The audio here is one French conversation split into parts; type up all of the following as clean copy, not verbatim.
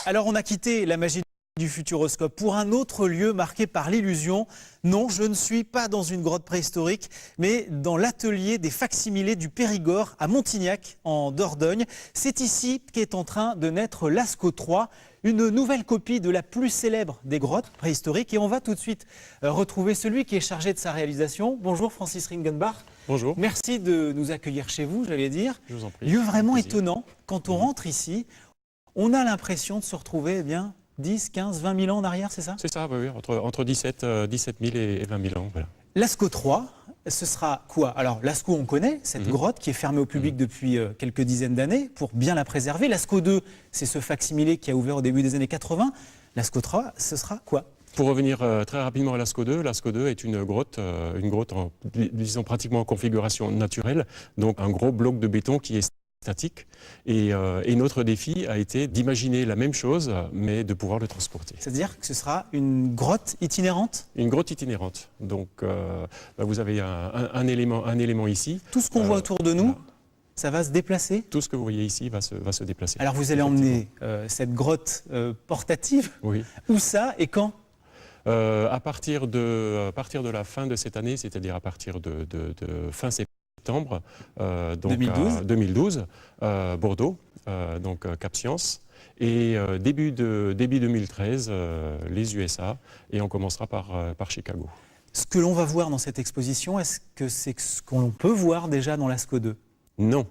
Alors on a quitté la magie du Futuroscope pour un autre lieu marqué par l'illusion. Non, je ne suis pas dans une grotte préhistorique, mais dans l'atelier des facsimilés du Périgord à Montignac, en Dordogne. C'est ici qu'est en train de naître Lascaux 3, une nouvelle copie de la plus célèbre des grottes préhistoriques. Et on va tout de suite retrouver celui qui est chargé de sa réalisation. Bonjour Francis Ringenbach. Bonjour. Merci de nous accueillir chez vous, j'allais dire. Je vous en prie. Lieu vraiment étonnant. Quand on rentre ici, on a l'impression de se retrouver, eh bien, 10, 15, 20 000 ans en arrière, c'est ça? C'est ça, oui, entre 17 000 et 20 000 ans. Voilà. Lascaux 3, ce sera quoi? Alors, Lascaux, on connaît, cette grotte qui est fermée au public depuis quelques dizaines d'années pour bien la préserver. Lascaux 2, c'est ce facsimilé qui a ouvert au début des années 80. Lascaux 3, ce sera quoi? Pour revenir très rapidement à Lascaux 2 est une grotte disons pratiquement en configuration naturelle, donc un gros bloc de béton qui est statique. Et notre défi a été d'imaginer la même chose, mais de pouvoir le transporter. C'est-à-dire que ce sera une grotte itinérante? Une grotte itinérante. Donc, vous avez un élément ici. Tout ce qu'on voit autour de nous, ça va se déplacer? Tout ce que vous voyez ici va se déplacer. Alors, vous allez emmener cette grotte portative. Oui. Où ça et quand? À partir de la fin de cette année, c'est-à-dire à partir de fin septembre, donc 2012, Bordeaux, donc Cap Science, et début 2013, les USA, et on commencera par Chicago. Ce que l'on va voir dans cette exposition, est-ce que c'est ce qu'on peut voir déjà dans Lascaux 2? Non.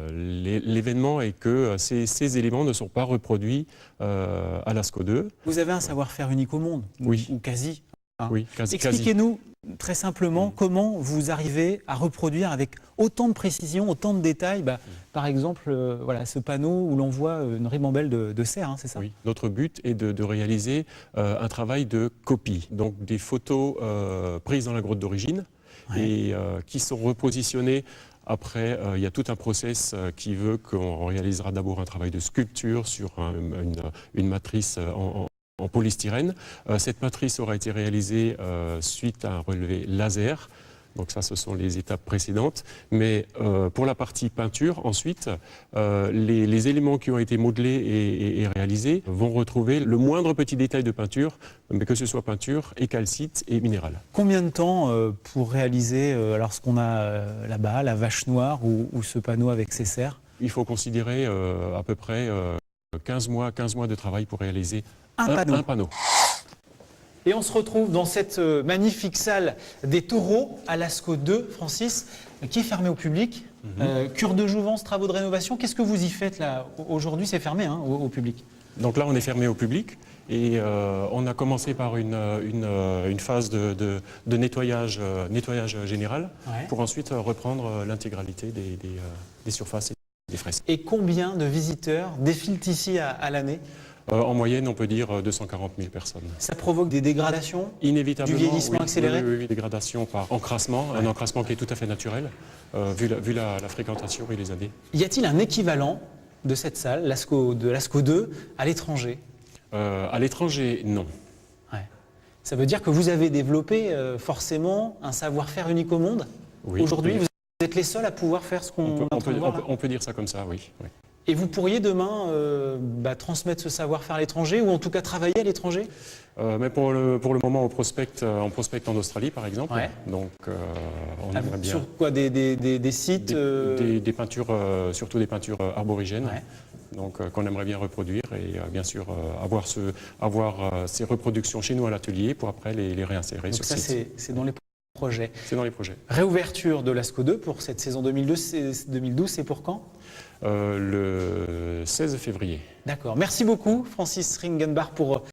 L'événement est que ces éléments ne sont pas reproduits à Lascaux 2. Vous avez un savoir-faire unique au monde, oui. Ou quasi. Hein. Oui, quasi. Expliquez-nous très simplement comment vous arrivez à reproduire avec autant de précision, autant de détails, par exemple, voilà, ce panneau où l'on voit une ribambelle de cerfs, hein, c'est ça? Oui, notre but est de réaliser un travail de copie, donc des photos prises dans la grotte d'origine, et qui sont repositionnées. Après, il y a tout un process qui veut qu'on réalisera d'abord un travail de sculpture sur une matrice en polystyrène. Cette matrice aura été réalisée suite à un relevé laser. Donc ça, ce sont les étapes précédentes. Mais pour la partie peinture, ensuite, les éléments qui ont été modelés et réalisés vont retrouver le moindre petit détail de peinture, mais que ce soit peinture et calcite et minéral. Combien de temps pour réaliser alors ce qu'on a là-bas, la vache noire ou ce panneau avec ses cerfs? Il faut considérer à peu près 15 mois de travail pour réaliser un panneau. Et on se retrouve dans cette magnifique salle des taureaux à Lascaux 2, Francis, qui est fermée au public. Cure de jouvence, travaux de rénovation. Qu'est-ce que vous y faites là? Aujourd'hui, c'est fermé au public. Donc là, on est fermé au public et on a commencé par une phase de nettoyage général pour ensuite reprendre l'intégralité des surfaces et des fresques. Et combien de visiteurs défilent ici à l'année? En moyenne, on peut dire 240 000 personnes. Ça provoque des dégradations? Inévitablement, du vieillissement accéléré? Oui, dégradation par encrassement, un encrassement qui est tout à fait naturel, vu la fréquentation et les années. Y a-t-il un équivalent de cette salle, de Lascaux 2, à l'étranger? À l'étranger, non. Ça veut dire que vous avez développé forcément un savoir-faire unique au monde? Oui. Aujourd'hui, vous êtes les seuls à pouvoir faire ce qu'on est en train de voir là? On peut dire ça comme ça, oui. Et vous pourriez demain transmettre ce savoir-faire à l'étranger ou en tout cas travailler à l'étranger? Mais pour le moment, on prospecte en Australie, par exemple. Donc, on aimerait bien. Sur quoi, des sites des peintures, surtout des peintures arborigènes. Donc, qu'on aimerait bien reproduire et bien sûr avoir ces reproductions chez nous à l'atelier pour après les réinsérer sur site. Ça, c'est dans les projets. C'est dans les projets. Réouverture de Lascaux 2 pour cette saison 2012, c'est pour quand? Le 16 février. D'accord. Merci beaucoup, Francis Ringenbach, pour